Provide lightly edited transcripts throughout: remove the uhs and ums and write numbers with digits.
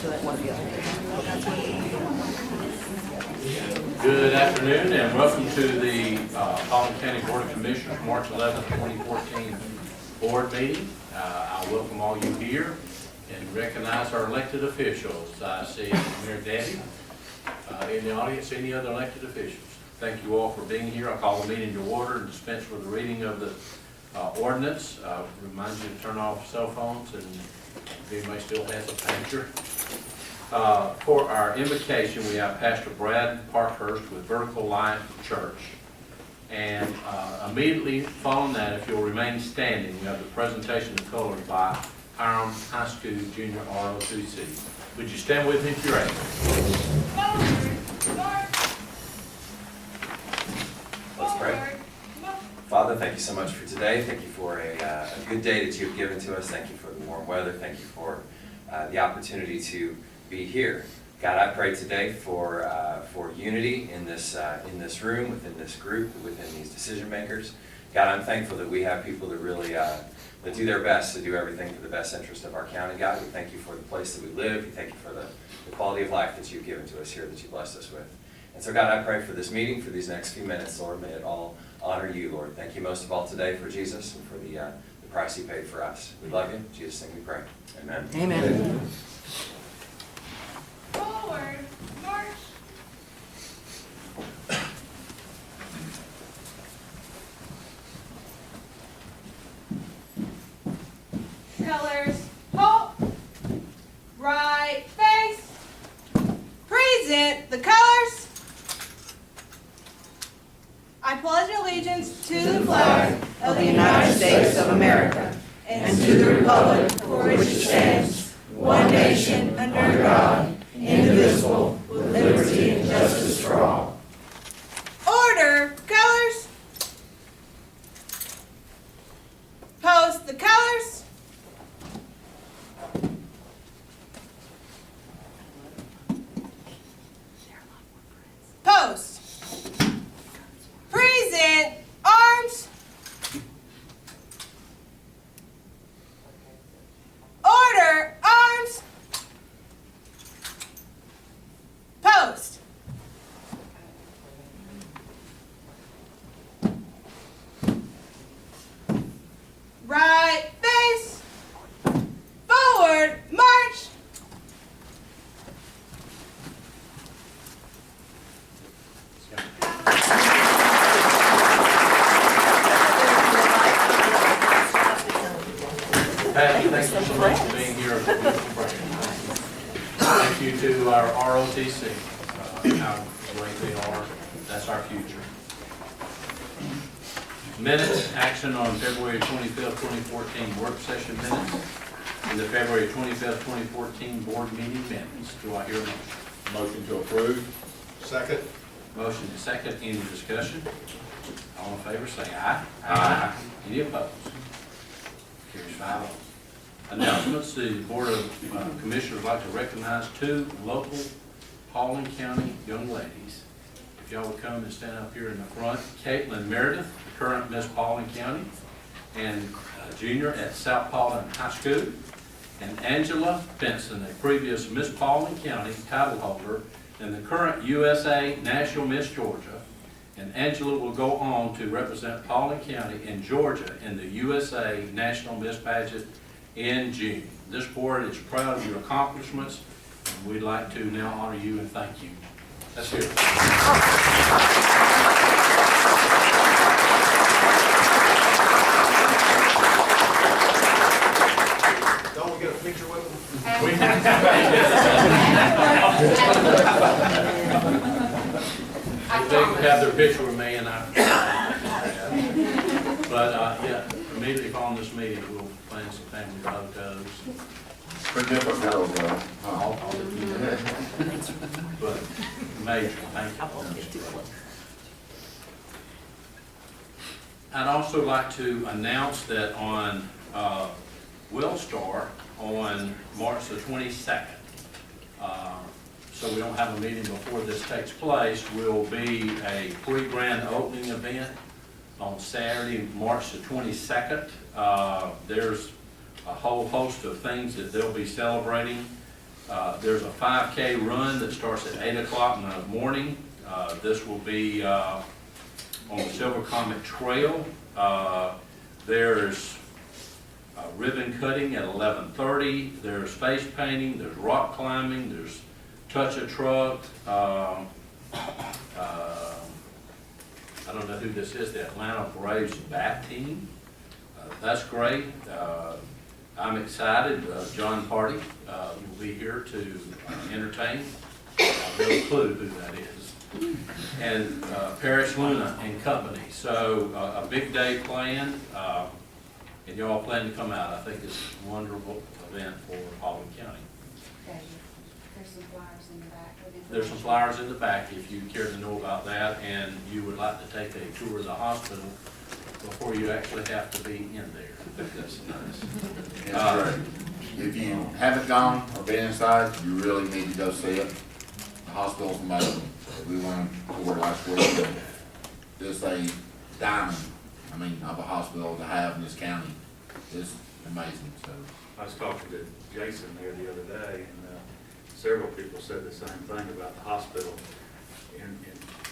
Good afternoon and welcome to the Paulding County Board of Commissioners March 11th, 2014 board meeting. I welcome all you here and recognize our elected officials. I see Mayor Daddy in the audience. Any other elected officials? Thank you all for being here. I call the meeting to order and dispense with the reading of the ordinance. Remind you to turn off cell phones and if anybody still has a pager. For our invocation, we have Pastor Brad Parkhurst with Vertical Life Church. And immediately following that, if you'll remain standing, we have the presentation of colors by Hiram High School Junior ROTC. Would you stand with me if you're able? Let's pray. Father, thank you so much for today. Thank you for a good day that you've given to us. Thank you for the warm weather. Thank you for the opportunity to be here. God, I pray today for unity in this room, within this group, within these decision makers. God, I'm thankful that we have people that really that do their best to do everything for the best interest of our county. God, we thank you for the place that we live. We thank you for the quality of life that you've given to us here, that you blessed us with. And so, God, I pray for this meeting, for these next few minutes, Lord, may it all honor you, Lord. Thank you most of all today for Jesus and for the price he paid for us. We love you. In Jesus' name we pray. Amen. Amen. Forward, march. Colors, halt. Right face. Present the colors. I pledge allegiance to the flag Of the United States of America and to the republic for which it stands, one nation, under God, indivisible, with liberty and justice for all. Order, colors. Post the colors. Post. Present arms. Order arms. Post. Right face. Forward march. Patty, thank you so much for being here. Thank you to our ROTC, how great they are. That's our future. Minutes, action on February 25th, 2014 work session minutes, and the February 25th, 2014 board meeting minutes. Do I hear a motion? Motion to approve. Second. Motion is second. Any discussion? All in favor say aye. Aye. Any opposed? Carries 5-0. Announcements. The Board of Commissioners would like to recognize two local Paulding County young ladies. If y'all would come and stand up here in the front. Caitlin Meredith, the current Miss Paulding County, and junior at South Paulding High School. And Angela Benson, a previous Miss Paulding County title holder and the current USA National Miss Georgia. And Angela will go on to represent Paulding County in Georgia in the USA National Miss Pageant in June. This board is proud of your accomplishments, and we'd like to now honor you and thank you. Let's hear it. Don't we get a picture with them? If they can have their picture with me and I. But yeah, immediately following this meeting, we'll plan some family photos. Pretty difficult, though. All but major, thank you. I'd also like to announce that on Willstar on March the 22nd, so we don't have a meeting before this takes place, will be a pre-grand opening event on Saturday, March the 22nd. There's a whole host of things that they'll be celebrating, There's a 5K run that starts at 8 o'clock in the morning. This will be on the Silver Comet Trail. There's ribbon cutting at 11:30. There's face painting. There's rock climbing. There's touch a truck. I don't know who this is. The Atlanta Braves bat team. That's great. I'm excited. John Party will be here to entertain. I have no clue who that is. And Paris Luna and Company. So a big day planned, and you all plan to come out. I think it's a wonderful event for Paulding County. There's some flyers in the back. There's some flyers in the back if you care to know about that, and you would like to take a tour of the hospital before you actually have to be in there. That's nice. That's great. If you haven't gone or been inside, you really need to go see it. The hospital's amazing. We went to tour last week, and it's a diamond, of a hospital to have in this county. It's amazing, so. I was talking to Jason there the other day, and several people said the same thing about the hospital. And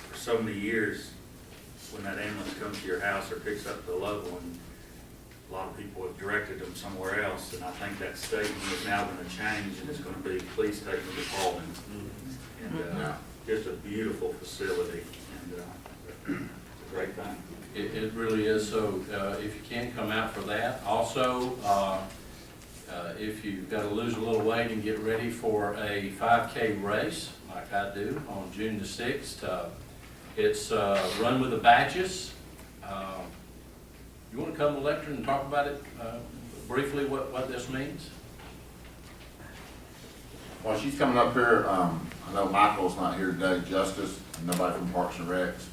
for so many years, when that ambulance comes to your house or picks up the loved one, a lot of people have directed them somewhere else, and I think that statement is now going to change, and it's going to be, please take them to Paulding. And just a beautiful facility, and it's a great thing. It really is. So if you can come out for that. Also, if you've got to lose a little weight and get ready for a 5K race, like I do, on June the 6th, it's Run with the Badges. You want to come to the lecture and talk about it briefly, what this means? Well, she's coming up here. I know Michael's not here today, Justice, and nobody from Parks and Recs.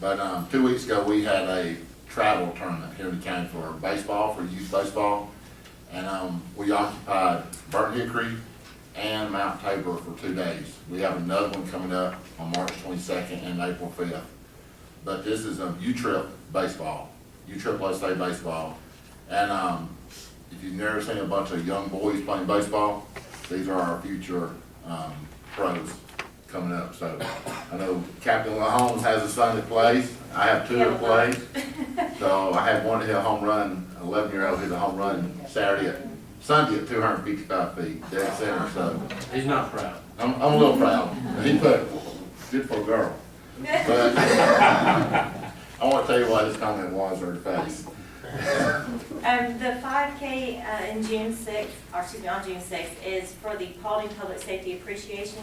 But 2 weeks ago, we had a travel tournament here in the county for baseball, for youth baseball. And we occupied Burnt Hickory and Mount Tabor for 2 days. We have another one coming up on March 22nd and April 5th. But this is a U-Trip baseball, UAAA baseball. And if you've never seen a bunch of young boys playing baseball, these are our future pros coming up. So I know Captain Holmes has a son that plays. I have two that plays. So I had one that hit a home run, 11-year-old hit a home run Sunday at 255 feet, dead center. So He's not proud. I'm a little proud. He put good for a girl. But I want to tell you what his comment was or face. The 5K in June 6th, or excuse me, on June 6th, is for the Paulding Public Safety Appreciation.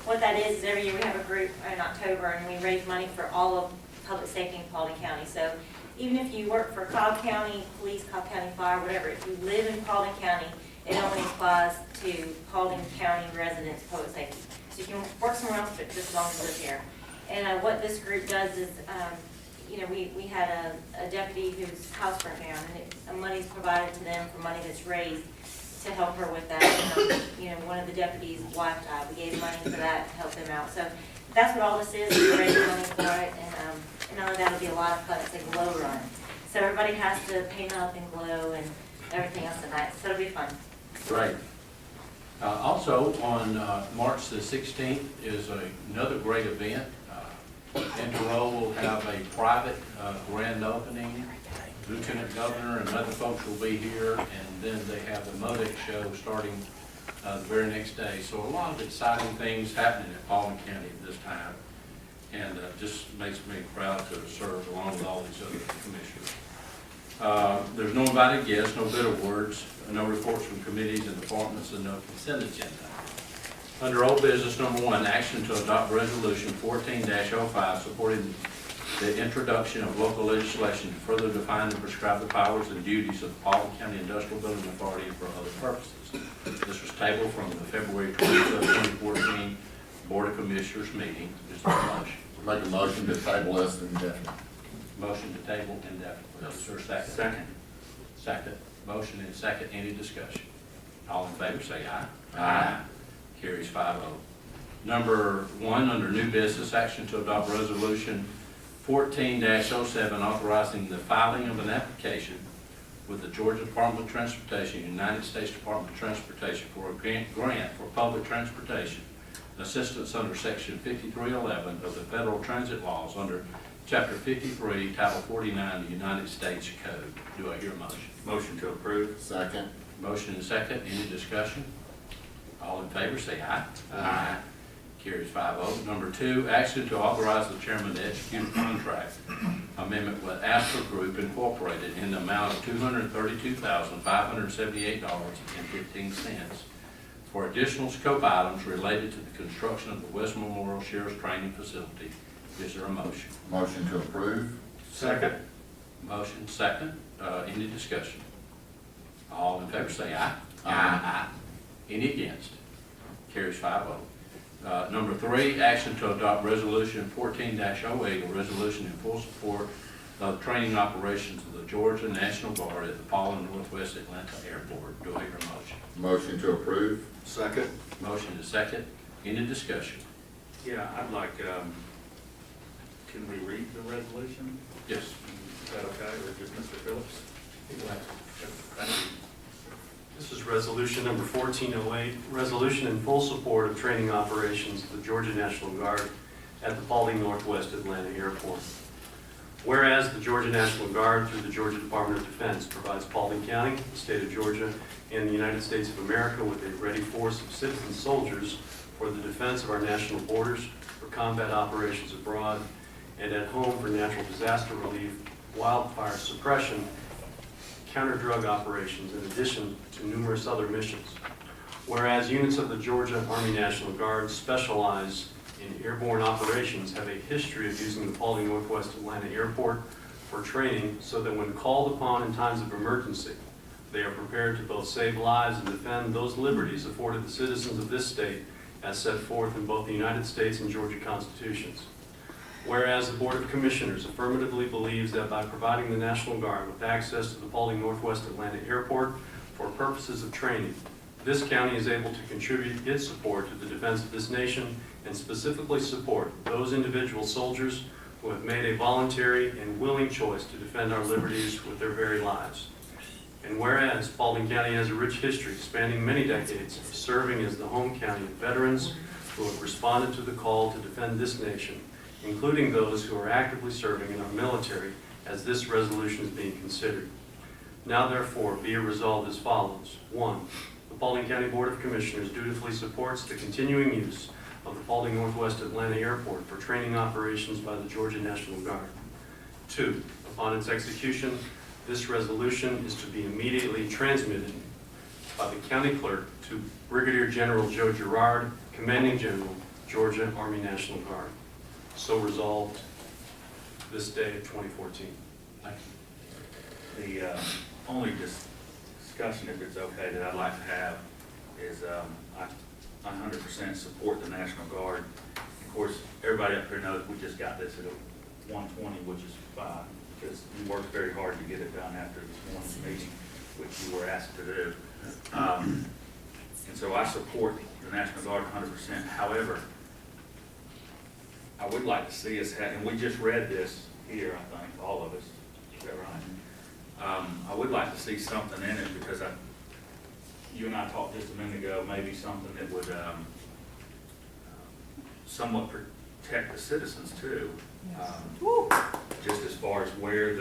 What that is every year we have a group in October and we raise money for all of public safety in Paulding County. So even if you work for Cobb County Police, Cobb County Fire, whatever, if you live in Paulding County, it only applies to Paulding County residents public safety. So you can work somewhere else, but just as long as you live here. And what this group does is, we had a deputy whose house burnt down, and money's provided to them for money that's raised to help her with that. One of the deputies' wife died. We gave money for that to help them out. So that's what all this is. We raise money for it, and not only that, it'll be a lot of fun. It's a glow run. So everybody has to paint up and glow and everything else tonight. So it'll be fun. Great. Also, on March the 16th is another great event. Interroll will have a private grand opening. Lieutenant Governor and other folks will be here, and then they have the MODIC show starting the very next day. So a lot of exciting things happening at Paulding County at this time, and just makes me proud to serve along with all these other commissioners. There's no invited guests, no bid awards, no reports from committees and departments, and no consent agenda. Under old business number 1, action to adopt resolution 14-05 supporting the introduction of local legislation to further define and prescribe the powers and duties of the Paulding County Industrial Building Authority for other purposes. This was tabled from the February 27, 2014 Board of Commissioners meeting. Is there a motion? Make a motion to table this indefinitely. Motion to table indefinitely. Is there a second? Second. Second. Motion and second. Any discussion? All in favor say aye. Aye. Carries 5-0. Number 1, under new business, action to adopt resolution 14-07 authorizing the filing of an application with the Georgia Department of Transportation, United States Department of Transportation for a grant for public transportation assistance under Section 5311 of the Federal Transit Laws under Chapter 53, Title 49 of the United States Code. Do I hear a motion? Motion to approve. Second. Motion and second. Any discussion? All in favor, say aye. Aye. Carries 5-0. Number 2, action to authorize the chairman to execute a contract amendment with Astor Group Incorporated in the amount of $232,578.15 for additional scope items related to the construction of the West Memorial Sheriff's Training Facility. Is there a motion? Motion to approve. Second. Motion second. Any discussion? All in favor say aye. Aye. Any against? Carries 5-0. Number 3, action to adopt resolution 14-08, a resolution in full support of training operations of the Georgia National Guard at the Paul Northwest Atlanta Airport. Do I hear a motion? Motion to approve. Second. Motion is second. Any discussion? Yeah, I'd like, can we read the resolution? Yes. Is that okay, or just Mr. Phillips? Thank you. This is resolution number 1408, resolution in full support of training operations of the Georgia National Guard at the Paulding Northwest Atlanta Airport. Whereas the Georgia National Guard through the Georgia Department of Defense provides Paulding County, the state of Georgia, and the United States of America with a ready force of citizen soldiers for the defense of our national borders, for combat operations abroad, and at home for natural disaster relief, wildfire suppression, counter-drug operations, in addition to numerous other missions. Whereas units of the Georgia Army National Guard specialize in airborne operations, have a history of using the Paulding Northwest Atlanta Airport for training so that when called upon in times of emergency, they are prepared to both save lives and defend those liberties afforded the citizens of this state as set forth in both the United States and Georgia constitutions. Whereas the Board of Commissioners affirmatively believes that by providing the National Guard with access to the Paulding Northwest Atlanta Airport for purposes of training, this county is able to contribute its support to the defense of this nation and specifically support those individual soldiers who have made a voluntary and willing choice to defend our liberties with their very lives. And whereas Paulding County has a rich history spanning many decades of serving as the home county of veterans who have responded to the call to defend this nation, including those who are actively serving in our military as this resolution is being considered. Now therefore be it resolved as follows. 1, the Paulding County Board of Commissioners dutifully supports the continuing use of the Paulding Northwest Atlanta Airport for training operations by the Georgia National Guard. 2, upon its execution, this resolution is to be immediately transmitted by the county clerk to Brigadier General Joe Girard, Commanding General, Georgia Army National Guard. So resolved this day of 2014. Thank you. The only discussion, if it's okay, that I'd like to have is I 100% support the National Guard. Of course, everybody up here knows we just got this at a 120, which is fine, because we worked very hard to get it done after this morning's meeting, which you were asked to do. And so I support the National Guard 100%. However, I would like to see us have, and we just read this here, I think, all of us, is that right? I would like to see something in it because you and I talked just a minute ago, maybe something that would somewhat protect the citizens too. Just as far as where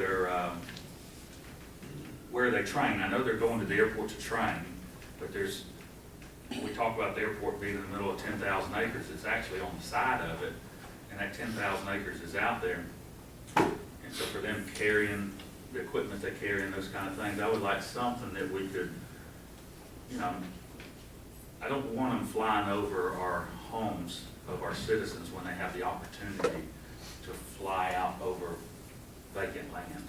they train. I know they're going to the airport to train, but we talk about the airport being in the middle of 10,000 acres. It's actually on the side of it. And that 10,000 acres is out there. And so for them carrying the equipment they carry and those kind of things, I would like something that we could, I don't want them flying over our homes of our citizens when they have the opportunity to fly out over vacant land.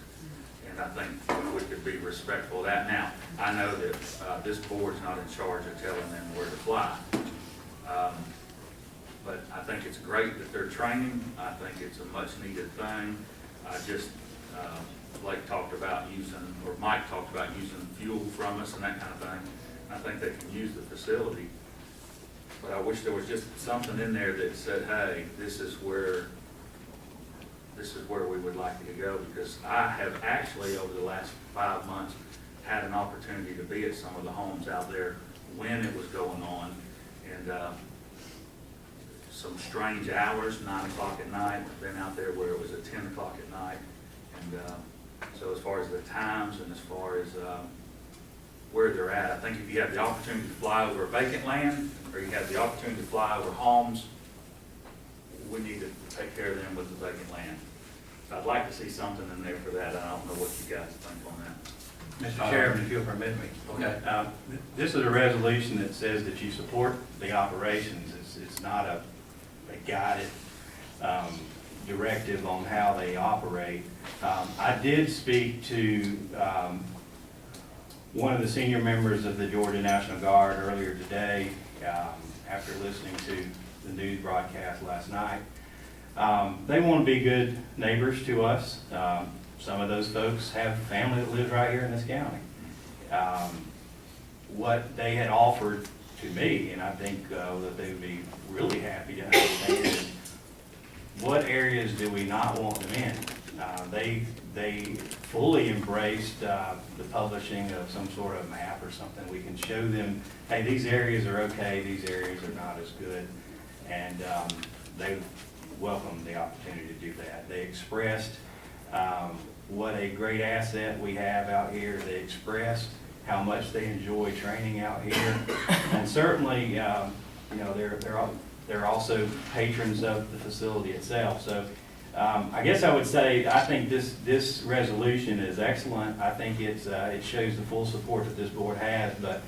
And I think if we could be respectful of that. Now, I know that this board's not in charge of telling them where to fly. But I think it's great that they're training. I think it's a much needed thing. Blake talked about using, or Mike talked about using fuel from us and that kind of thing. I think they can use the facility. But I wish there was just something in there that said, hey, this is where we would like you to go. Because I have actually, over the last 5 months, had an opportunity to be at some of the homes out there when it was going on. And some strange hours, 9 o'clock at night. I've been out there where it was at 10 o'clock at night. And so as far as the times and as far as where they're at, I think if you have the opportunity to fly over vacant land or you have the opportunity to fly over homes, we need to take care of them with the vacant land. So I'd like to see something in there for that. I don't know what you guys think on that. Mr. Chairman, if you'll permit me. Okay. This is a resolution that says that you support the operations. It's not a guided directive on how they operate. I did speak to one of the senior members of the Georgia National Guard earlier today after listening to the news broadcast last night. They want to be good neighbors to us. Some of those folks have family that lives right here in this county. What they had offered to me, and I think that they would be really happy to understand, is what areas do we not want them in? They fully embraced the publishing of some sort of map or something. We can show them, hey, these areas are okay, these areas are not as good, and they welcomed the opportunity to do that. They expressed what a great asset we have out here. They expressed how much they enjoy training out here, and certainly, you know, they're also patrons of the facility itself. So, I guess I would say I think this resolution is excellent. I think it shows the full support that this board has. But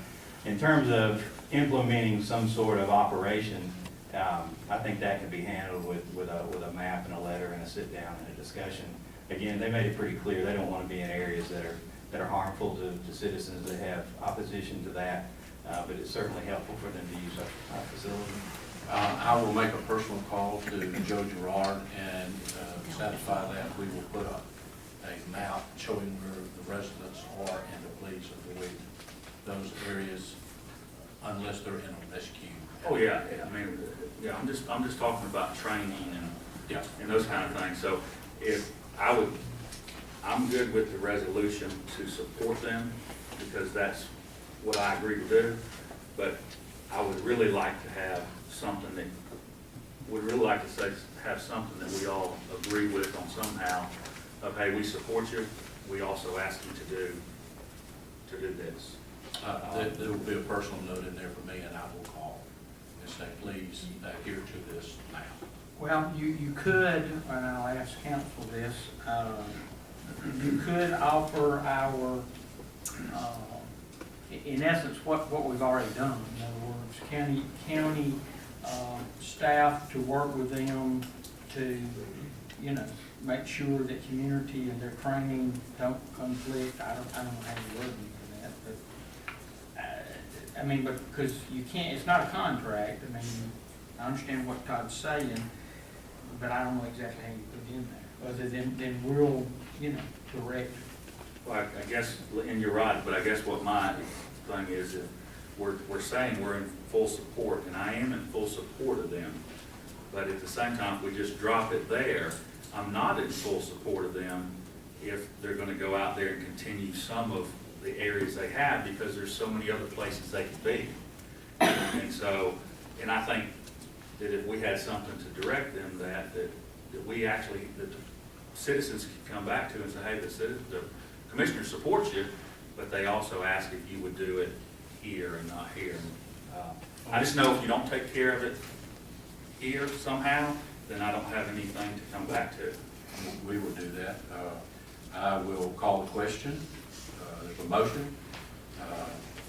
in terms of implementing some sort of operation, I think that can be handled with a map and a letter and a sit down and a discussion. Again, they made it pretty clear they don't want to be in areas that are harmful to citizens. They have opposition to that, but it's certainly helpful for them to use our facility. I will make a personal call to Joe Gerard and satisfy that. We will put a map showing where the residents are and to please avoid those areas unless they're in a rescue. Oh, yeah, I mean, yeah, I'm just talking about training Yeah. and those kind of things. So if I'm good with the resolution to support them because that's what I agree to do. But I would really like to have something that, have something that we all agree with on somehow of, hey, we support you, we also ask you to do this. There will be a personal note in there for me, and I will call and say, please adhere to this now. Well, you could, and I'll ask council this, you could offer our, in essence, what we've already done. In other words, county staff to work with them to, you know, make sure that community and their training don't conflict. I don't know how you word me for that, but I mean, because you can't, it's not a contract. I mean, I understand what Todd's saying, but I don't know exactly how you put it in there, other than we'll, you know, direct. Well, I guess, and you're right, but I guess what my thing is that we're saying we're in full support, and I am in full support of them. But at the same time, if we just drop it there, I'm not in full support of them if they're gonna go out there and continue some of the areas they have, because there's so many other places they could be. And so, and I think that if we had something to direct them that we actually, that the citizens could come back to and say, hey, the commissioner supports you, but they also ask if you would do it here and not here. I just know if you don't take care of it here somehow, then I don't have anything to come back to. We will do that. I will call the question. There's a motion.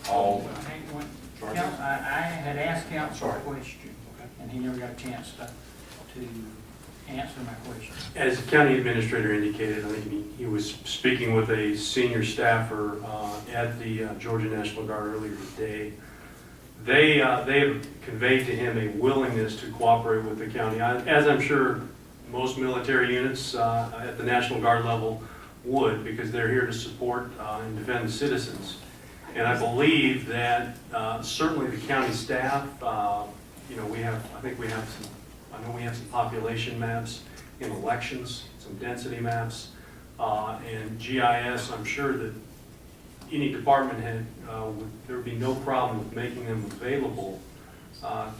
All. I had asked council a Sorry. question, and he never got a chance to answer my question. As the county administrator indicated, I think he was speaking with a senior staffer at the Georgia National Guard earlier today. They have conveyed to him a willingness to cooperate with the county, as I'm sure most military units at the National Guard level would, because they're here to support and defend the citizens. And I believe that certainly the county staff, you know, I know we have some population maps in elections, some density maps, and GIS. I'm sure that any department head, there would be no problem with making them available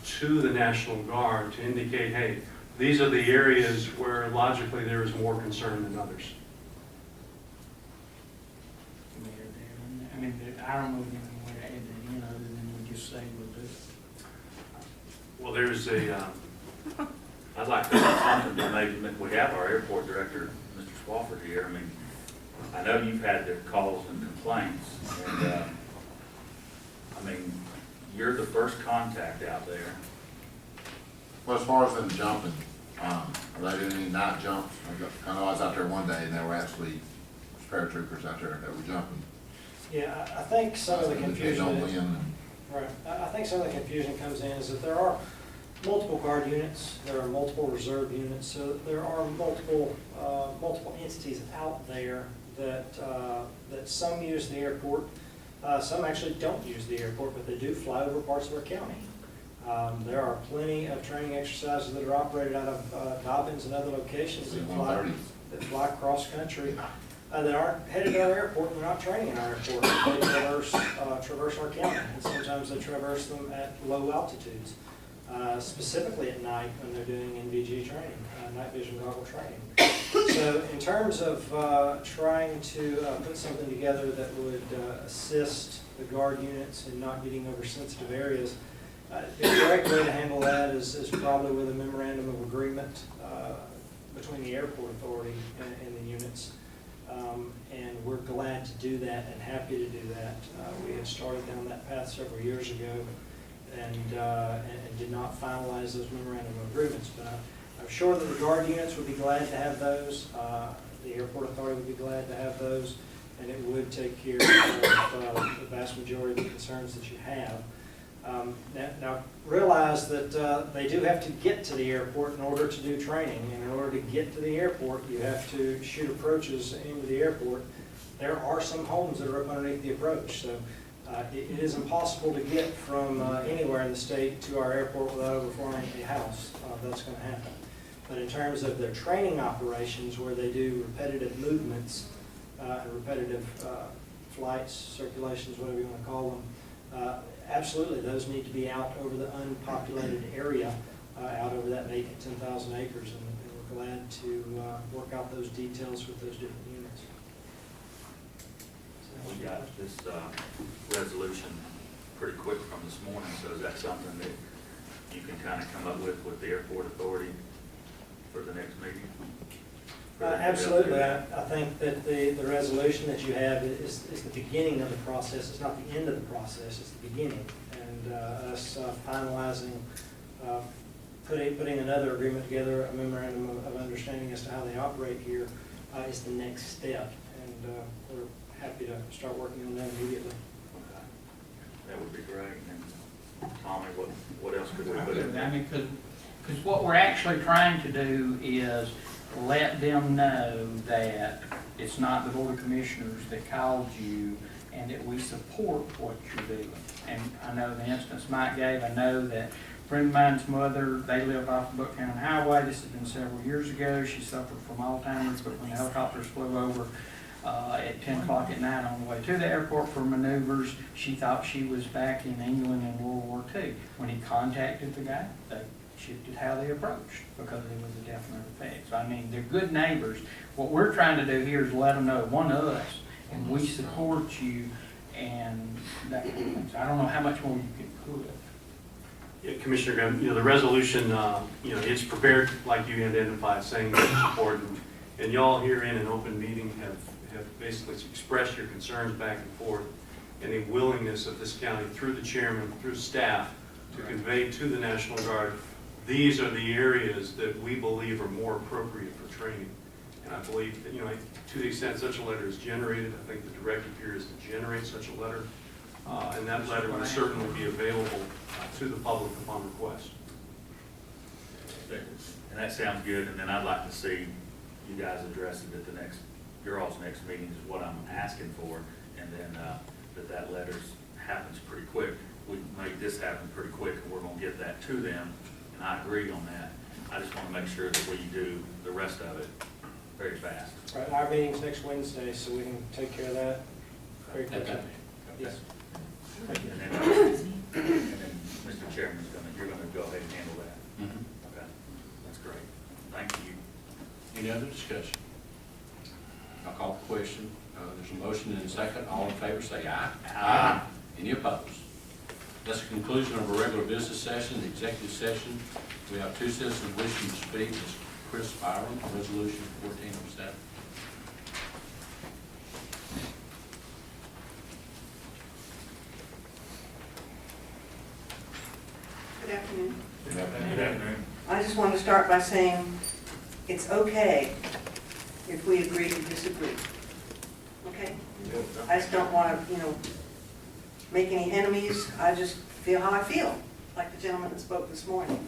to the National Guard to indicate, hey, these are the areas where logically there is more concern than others. I mean, I don't know if there's any way to add that in other than we just say we'll do it. Well, there's I'd like to have something to maybe, we have our airport director, Mr. Swafford here. I mean, I know you've had the calls and complaints, and, I mean, you're the first contact out there. Well, as far as them jumping, are they doing any night jumps? I know I was out there one day and there were actually paratroopers out there that were jumping. Yeah, I think some of the confusion, Don't win. right, I think some of the confusion comes in is that there are multiple guard units, there are multiple reserve units, so there are multiple entities out there that, that some use the airport, some actually don't use the airport, but they do fly over parts of our county. There are plenty of training exercises that are operated out of Dobbins and other locations that fly across country that aren't headed to our airport, and they're not training in our airport. They traverse our county, and sometimes they traverse them at low altitudes, specifically at night when they're doing NVG training, night vision goggle training. So in terms of trying to put something together that would assist the guard units in not getting over sensitive areas, the correct way to handle that is probably with a memorandum of agreement between the airport authority and the units. And we're glad to do that and happy to do that. We had started down that path several years ago and did not finalize those memorandum of agreements. But I'm sure that the guard units would be glad to have those. The airport authority would be glad to have those, and it would take care of the vast majority of the concerns that you have. Now realize that they do have to get to the airport in order to do training, and in order to get to the airport, you have to shoot approaches into the airport. There are some homes that are up underneath the approach, so it is impossible to get from anywhere in the state to our airport without overflying a house. That's going to happen. But in terms of their training operations, where they do repetitive movements and repetitive flights, circulations, whatever you want to call them, absolutely, those need to be out over the unpopulated area, out over that vacant 10,000 acres, and we're glad to work out those details with those different units. We got this resolution pretty quick from this morning, so is that something that you can kind of come up with the airport authority for the next meeting? Absolutely. I think that the resolution that you have is the beginning of the process. It's not the end of the process, it's the beginning. And us finalizing, putting another agreement together, a memorandum of understanding as to how they operate here, is the next step. And we're happy to start working on that immediately. Okay. That would be great. And Tommy, what else could we put in there? I mean, because what we're actually trying to do is let them know that it's not the Board of Commissioners that called you and that we support what you're doing. And I know the instance Mike gave, I know that a friend of mine's mother, they lived off the Book County Highway. This has been several years ago. She suffered from Alzheimer's, but when the helicopters flew over at 10 o'clock at night on the way to the airport for maneuvers, she thought she was back in England in World War II. When he contacted the guy, they shifted how they approached because it was a definite effect. So I mean, they're good neighbors. What we're trying to do here is let them know, one, us, and we support you, and that kind of thing. So I don't know how much more you can put. Yeah, Commissioner Graham, the resolution, it's prepared like you identified, saying that it's important. And y'all here in an open meeting have basically expressed your concerns back and forth and the willingness of this county through the chairman, through staff, to convey to the National Guard, these are the areas that we believe are more appropriate for training. And I believe that, to the extent such a letter is generated, I think the directive here is to generate such a letter. And that letter will certainly be available to the public upon request. And that sounds good, and then I'd like to see you guys address it at your all's next meeting is what I'm asking for, and then that letter happens pretty quick. We can make this happen pretty quick, and we're gonna get that to them, and I agree on that. I just wanna make sure that we do the rest of it very fast. Right, our meeting's next Wednesday, so we can take care of that. Very At that quickly. meeting. Yes. And then Mr. Chairman's you're gonna go ahead and handle that. Mhm. Okay, that's great. Thank you. Any other discussion? I'll call the question. There's a motion and a second. All in favor, say aye. Aye. Any opposed? That's the conclusion of our regular business session. The executive session, we have two citizens wishing to speak. Ms. Chris Byron, Resolution 1407. Good afternoon. Good afternoon. I just want to start by saying it's okay if we agree to disagree. Okay? I just don't want to, make any enemies. I just feel how I feel, like the gentleman that spoke this morning.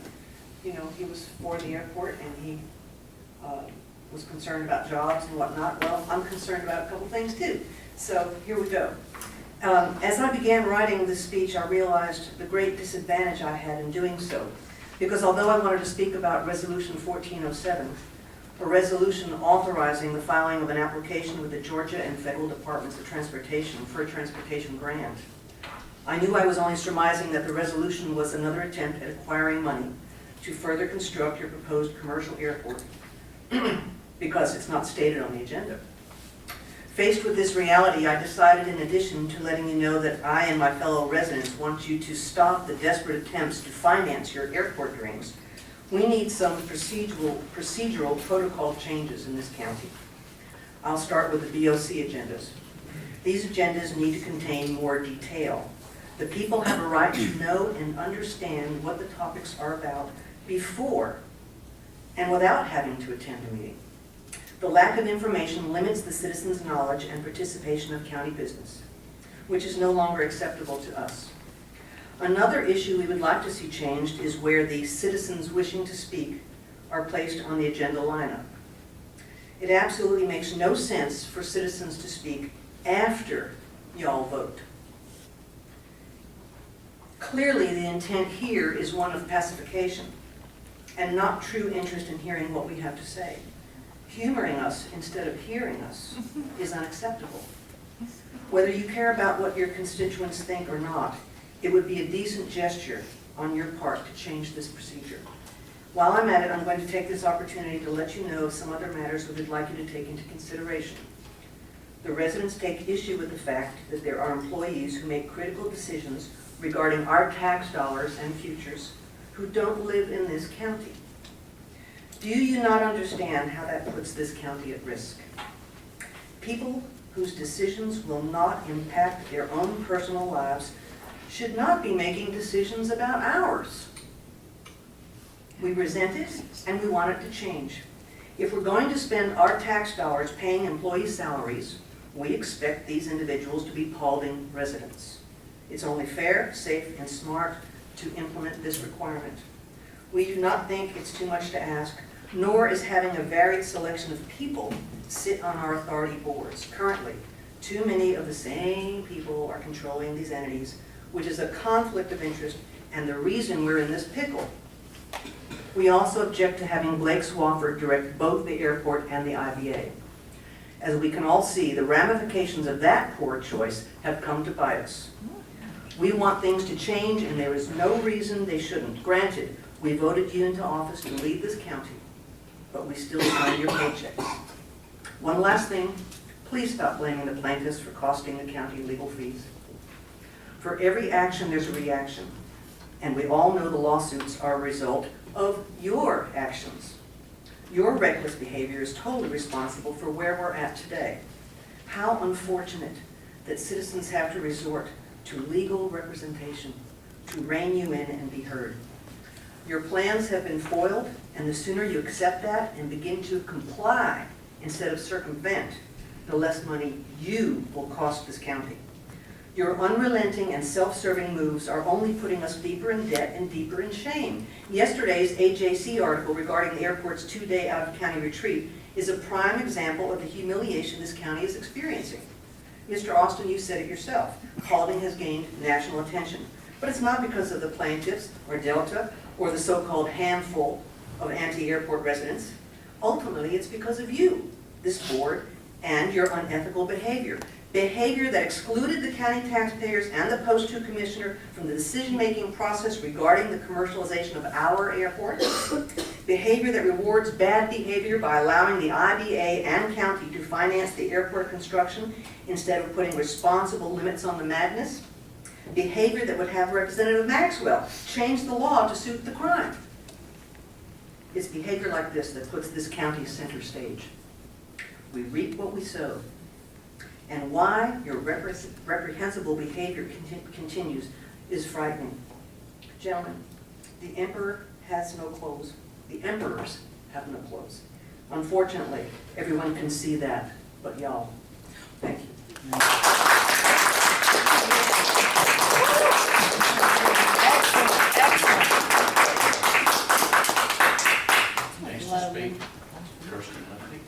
He was for the airport and he was concerned about jobs and whatnot. Well, I'm concerned about a couple things too. So here we go. As I began writing this speech, I realized the great disadvantage I had in doing so. Because although I wanted to speak about Resolution 1407, a resolution authorizing the filing of an application with the Georgia and federal departments of transportation for a transportation grant, I knew I was only surmising that the resolution was another attempt at acquiring money to further construct your proposed commercial airport, because it's not stated on the agenda. Faced with this reality, I decided, in addition to letting you know that I and my fellow residents want you to stop the desperate attempts to finance your airport dreams, we need some procedural protocol changes in this county. I'll start with the BOC agendas. These agendas need to contain more detail. The people have a right to know and understand what the topics are about before and without having to attend a meeting. The lack of information limits the citizens' knowledge and participation of county business, which is no longer acceptable to us. Another issue we would like to see changed is where the citizens wishing to speak are placed on the agenda lineup. It absolutely makes no sense for citizens to speak after y'all vote. Clearly, the intent here is one of pacification and not true interest in hearing what we have to say. Humoring us instead of hearing us is unacceptable. Whether you care about what your constituents think or not, it would be a decent gesture on your part to change this procedure. While I'm at it, I'm going to take this opportunity to let you know of some other matters we would like you to take into consideration. The residents take issue with the fact that there are employees who make critical decisions regarding our tax dollars and futures who don't live in this county. Do you not understand how that puts this county at risk? People whose decisions will not impact their own personal lives should not be making decisions about ours. We resent it and we want it to change. If we're going to spend our tax dollars paying employee salaries, we expect these individuals to be Paulding residents. It's only fair, safe, and smart to implement this requirement. We do not think it's too much to ask, nor is having a varied selection of people sit on our authority boards. Currently, too many of the same people are controlling these entities, which is a conflict of interest and the reason we're in this pickle. We also object to having Blake Swafford direct both the airport and the IBA. As we can all see, the ramifications of that poor choice have come to bite us. We want things to change, and there is no reason they shouldn't. Granted, we voted you into office to lead this county, but we still sign your paychecks. One last thing, please stop blaming the plaintiffs for costing the county legal fees. For every action, there's a reaction, and we all know the lawsuits are a result of your actions. Your reckless behavior is totally responsible for where we're at today. How unfortunate that citizens have to resort to legal representation to rein you in and be heard. Your plans have been foiled, and the sooner you accept that and begin to comply instead of circumvent, the less money you will cost this county. Your unrelenting and self-serving moves are only putting us deeper in debt and deeper in shame. Yesterday's AJC article regarding the airport's 2-day out-of-county retreat is a prime example of the humiliation this county is experiencing. Mr. Austin, you said it yourself. Paulding has gained national attention. But it's not because of the plaintiffs or Delta or the so-called handful of anti-airport residents. Ultimately, it's because of you, this board, and your unethical behavior. Behavior that excluded the county taxpayers and the Post 2 Commissioner from the decision-making process regarding the commercialization of our airport. Behavior that rewards bad behavior by allowing the IBA and county to finance the airport construction instead of putting responsible limits on the madness. Behavior that would have Representative Maxwell change the law to suit the crime. It's behavior like this that puts this county center stage. We reap what we sow. And why your reprehensible behavior continues is frightening. Gentlemen, the emperor has no clothes. The emperors have no clothes. Unfortunately, everyone can see that, but y'all, thank you. Next to speak, Kirsten Lefty.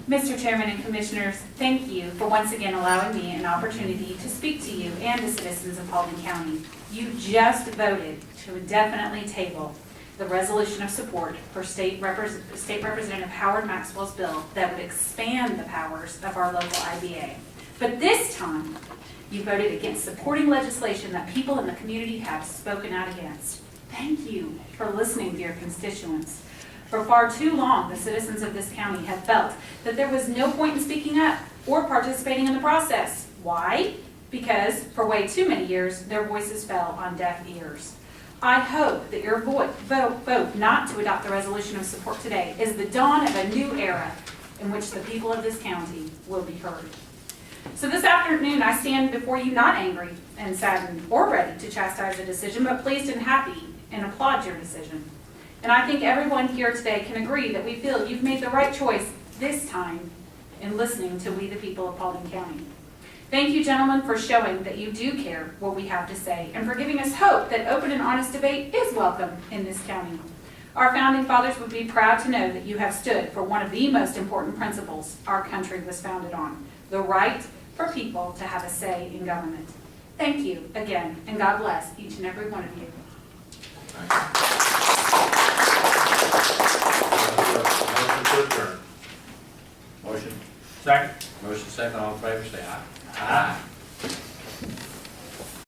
Mr. Chairman and Commissioners, thank you for once again allowing me an opportunity to speak to you and the citizens of Paulding County. You just voted to indefinitely table the resolution of support for State Representative Howard Maxwell's bill that would expand the powers of our local IBA. But this time, you voted against supporting legislation that people in the community have spoken out against. Thank you for listening to your constituents. For far too long, the citizens of this county have felt that there was no point in speaking up or participating in the process. Why? Because for way too many years, their voices fell on deaf ears. I hope that your vote not to adopt the resolution of support today is the dawn of a new era in which the people of this county will be heard. So this afternoon, I stand before you not angry and saddened or ready to chastise a decision, but pleased and happy and applaud your decision. And I think everyone here today can agree that we feel you've made the right choice this time in listening to we the people of Paulding County. Thank you, gentlemen, for showing that you do care what we have to say and for giving us hope that open and honest debate is welcome in this county. Our founding fathers would be proud to know that you have stood for one of the most important principles our country was founded on, the right for people to have a say in government. Thank you again, and God bless each and every one of you. Motion to adjourn. Motion. Second. Motion second, all in favor, say aye. Aye.